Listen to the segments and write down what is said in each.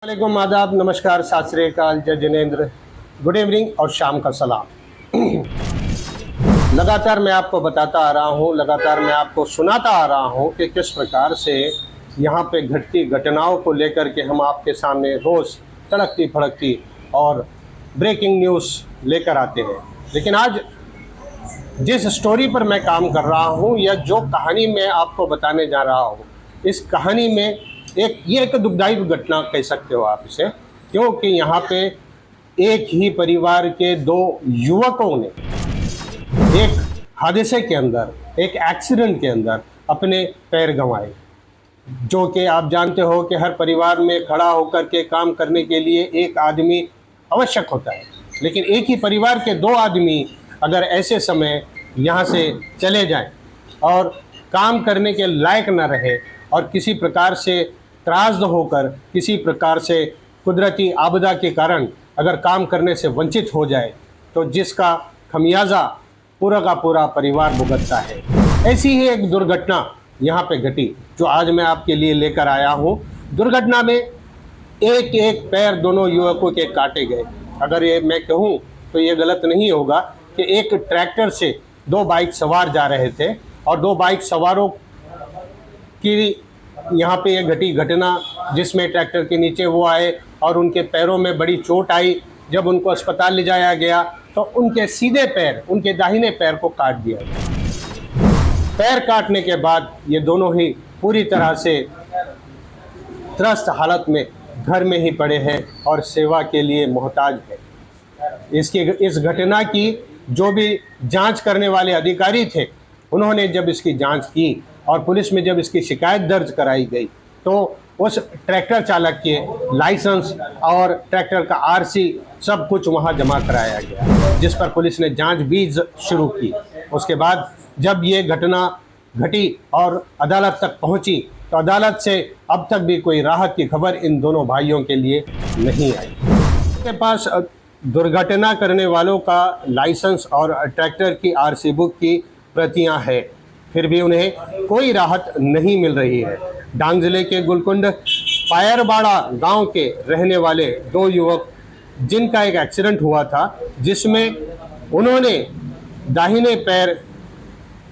वालेकुम, आदाब, नमस्कार, सत श्री अकाल, जय जिनेंद्र, गुड इवनिंग और शाम का सलाम। लगातार मैं आपको बताता आ रहा हूँ, लगातार मैं आपको सुनाता आ रहा हूँ कि किस प्रकार से यहाँ पे घटती घटनाओं को लेकर के हम आपके सामने रोज़ तड़कती फड़कती और ब्रेकिंग न्यूज़ लेकर आते हैं। लेकिन आज जिस स्टोरी पर मैं काम कर रहा हूँ या जो कहानी मैं आपको बताने जा रहा हूँ, इस कहानी में एक दुखदायी घटना कह सकते हो आप इसे, क्योंकि यहाँ पे एक ही परिवार के दो युवकों ने एक हादसे के अंदर, एक एक्सीडेंट के अंदर अपने पैर गंवाए। जो कि आप जानते हो कि हर परिवार में खड़ा होकर के काम करने के लिए एक आदमी आवश्यक होता है, लेकिन एक ही परिवार के दो आदमी अगर ऐसे समय यहाँ से चले जाएं और काम करने के लायक न रहे और किसी प्रकार से त्रासद होकर, किसी प्रकार से कुदरती आपदा के कारण अगर काम करने से वंचित हो जाए, तो जिसका खमियाजा पूरा का पूरा परिवार भुगतता है। ऐसी ही एक दुर्घटना यहाँ पे घटी जो आज मैं आपके लिए लेकर आया हूँ। दुर्घटना में एक एक पैर दोनों युवकों के काटे गए। अगर ये मैं कहूँ तो ये गलत नहीं होगा कि एक ट्रैक्टर से दो बाइक सवार जा रहे थे और दो बाइक सवारों की यहाँ पे ये घटी घटना, जिसमें ट्रैक्टर के नीचे वो आए और उनके पैरों में बड़ी चोट आई। जब उनको अस्पताल ले जाया गया तो उनके सीधे पैर, उनके दाहिने पैर को काट दिया गया। पैर काटने के बाद ये दोनों ही पूरी तरह से त्रस्त हालत में घर में ही पड़े हैं और सेवा के लिए मोहताज है। इस घटना की जो भी जांच करने वाले अधिकारी थे, उन्होंने जब इसकी जांच की और पुलिस में जब इसकी शिकायत दर्ज कराई गई, तो उस ट्रैक्टर चालक के लाइसेंस और ट्रैक्टर का आरसी सब कुछ वहां जमा कराया गया, जिस पर पुलिस ने जांच भी शुरू की। उसके बाद जब ये घटना घटी और अदालत तक पहुंची, तो अदालत से अब तक भी कोई राहत की खबर इन दोनों भाइयों के लिए नहीं आई। उनके पास दुर्घटना करने वालों का लाइसेंस और ट्रैक्टर की आरसी बुक की प्रतियां हैं, फिर भी उन्हें कोई राहत नहीं मिल रही है। डांग जिले के गुलकुंड पायरबाड़ा गांव के रहने वाले दो युवक, जिनका एक एक्सीडेंट हुआ था, जिसमें उन्होंने दाहिने पैर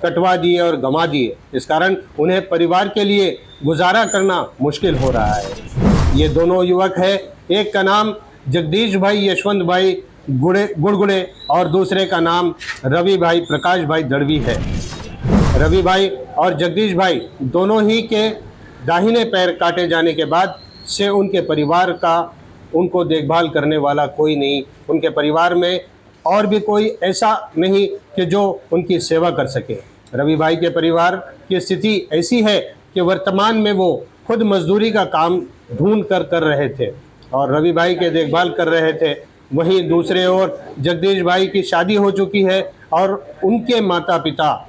कटवा दिए और गंवा दिए। इस कारण उन्हें परिवार के लिए गुजारा करना मुश्किल हो रहा है। ये दोनों युवक हैं, एक का नाम जगदीश भाई यशवंत भाई गुड़गुड़े और दूसरे का नाम रवि भाई प्रकाश भाई दड़वी है। रवि भाई और जगदीश भाई दोनों ही के दाहिने पैर काटे जाने के बाद से उनके परिवार का उनको देखभाल करने वाला कोई नहीं, उनके परिवार में और भी कोई ऐसा नहीं कि जो उनकी सेवा कर सके। रवि भाई के परिवार की स्थिति ऐसी है कि वर्तमान में वो खुद मजदूरी का काम ढूंढ कर रहे थे और रवि भाई के देखभाल कर रहे थे। वहीं दूसरे ओर जगदीश भाई की शादी हो चुकी है और उनके माता पिता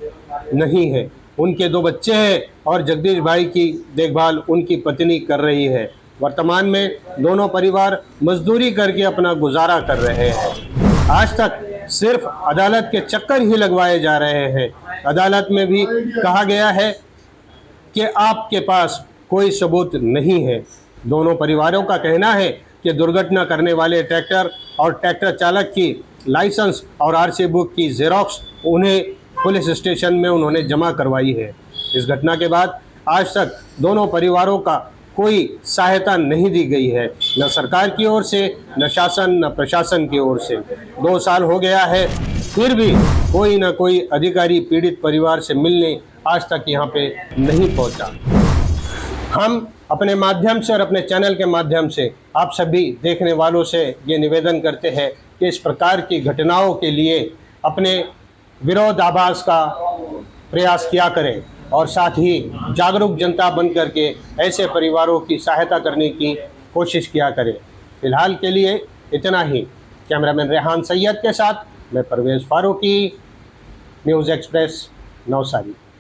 नहीं है, उनके दो बच्चे हैं और जगदीश भाई की देखभाल उनकी पत्नी कर रही है। वर्तमान में दोनों परिवार मजदूरी करके अपना गुजारा कर रहे हैं। आज तक सिर्फ अदालत के चक्कर ही लगवाए जा रहे हैं। अदालत में भी कहा गया है कि आपके पास कोई सबूत नहीं है। दोनों परिवारों का कहना है कि दुर्घटना करने वाले ट्रैक्टर और ट्रैक्टर चालक की लाइसेंस और आरसी बुक की जेरॉक्स उन्हें पुलिस स्टेशन में उन्होंने जमा करवाई है। इस घटना के बाद आज तक दोनों परिवारों का कोई सहायता नहीं दी गई है, न सरकार की ओर से, न शासन, न प्रशासन की ओर से। 2 साल हो गया है, फिर भी कोई न कोई अधिकारी पीड़ित परिवार से मिलने आज तक यहाँ पे नहीं पहुँचा। हम अपने माध्यम से और अपने चैनल के माध्यम से आप सभी देखने वालों से ये निवेदन करते हैं कि इस प्रकार की घटनाओं के लिए अपने विरोधाभास का प्रयास किया करें और साथ ही जागरूक जनता बन करके ऐसे परिवारों की सहायता करने की कोशिश किया करें। फिलहाल के लिए इतना ही। कैमरामैन रेहान सैयद के साथ मैं परवेज़ फारूकी, न्यूज़ एक्सप्रेस, नवसारी।